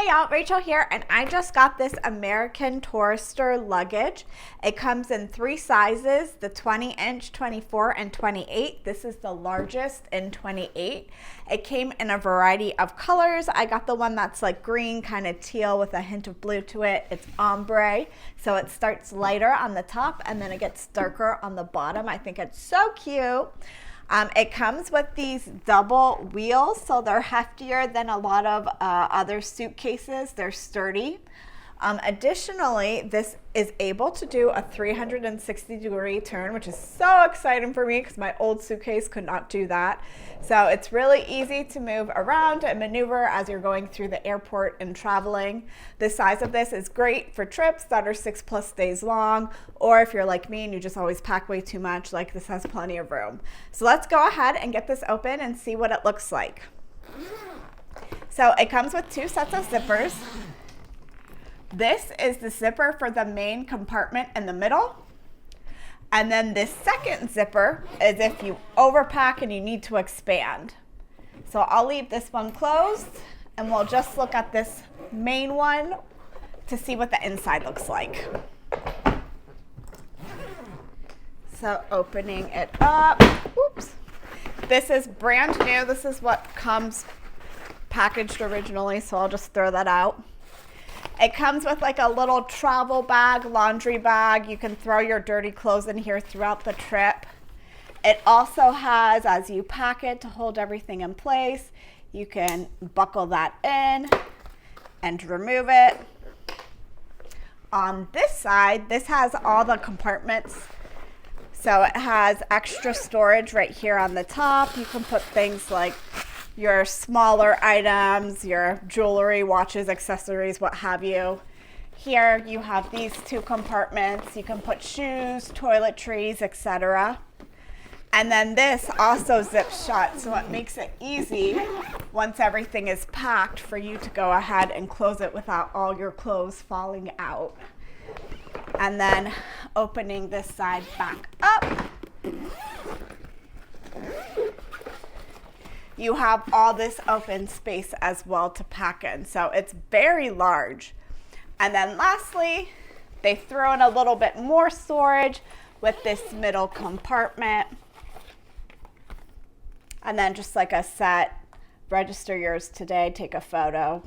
Hey y'all, Rachel here, and I just got this American Tourister luggage. It comes in 3 sizes, the 20-inch, 24, and 28. This is the largest in 28. It came in a variety of colors. I got the one that's like green, kind of teal with a hint of blue to it. It's ombre, so it starts lighter on the top and then it gets darker on the bottom. I think it's so cute. It comes with these double wheels, so they're heftier than a lot of other suitcases. They're sturdy. Additionally, this is able to do a 360-degree turn, which is so exciting for me because my old suitcase could not do that. So it's really easy to move around and maneuver as you're going through the airport and traveling. The size of this is great for trips that are 6+ days long, or if you're like me and you just always pack way too much, like this has plenty of room. So let's go ahead and get this open and see what it looks like. So it comes with 2 sets of zippers. This is the zipper for the main compartment in the middle. And then this second zipper is if you overpack and you need to expand. So I'll leave this one closed and we'll just look at this main one to see what the inside looks like. So opening it up, oops. This is brand new. This is what comes packaged originally, so I'll just throw that out. It comes with like a little travel bag, laundry bag. You can throw your dirty clothes in here throughout the trip. It also has, as you pack it, to hold everything in place, you can buckle that in and remove it. On this side, this has all the compartments. So it has extra storage right here on the top. You can put things like your smaller items, your jewelry, watches, accessories, what have you. Here you have these 2 compartments. You can put shoes, toiletries, etc. And then this also zips shut, so it makes it easy once everything is packed for you to go ahead and close it without all your clothes falling out. And then opening this side back up, you have all this open space as well to pack in. So it's very large. And then lastly, they throw in a little bit more storage with this middle compartment. And then just like I said, register yours today, take a photo.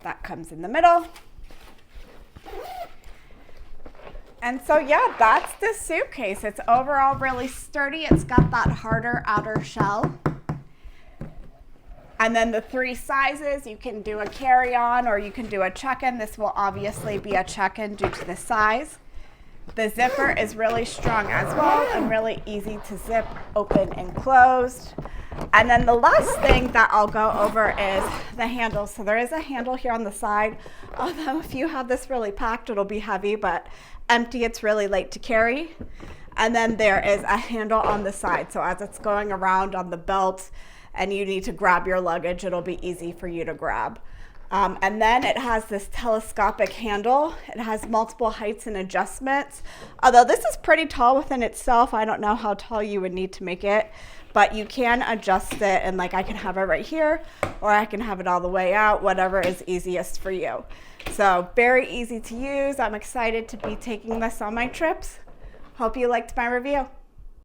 That comes in the middle. And so yeah, that's the suitcase. It's overall really sturdy. It's got that harder outer shell. And then the 3 sizes, you can do a carry-on or you can do a check-in. This will obviously be a check-in due to the size. The zipper is really strong as well and really easy to zip open and closed. And then the last thing that I'll go over is the handle. So there is a handle here on the side. Although if you have this really packed, it'll be heavy, but empty, it's really light to carry. And then there is a handle on the side. So as it's going around on the belt, and you need to grab your luggage, it'll be easy for you to grab. And then it has this telescopic handle. It has multiple heights and adjustments. Although this is pretty tall within itself, I don't know how tall you would need to make it, but you can adjust it, and like I can have it right here, or I can have it all the way out, whatever is easiest for you. So very easy to use. I'm excited to be taking this on my trips. Hope you liked my review.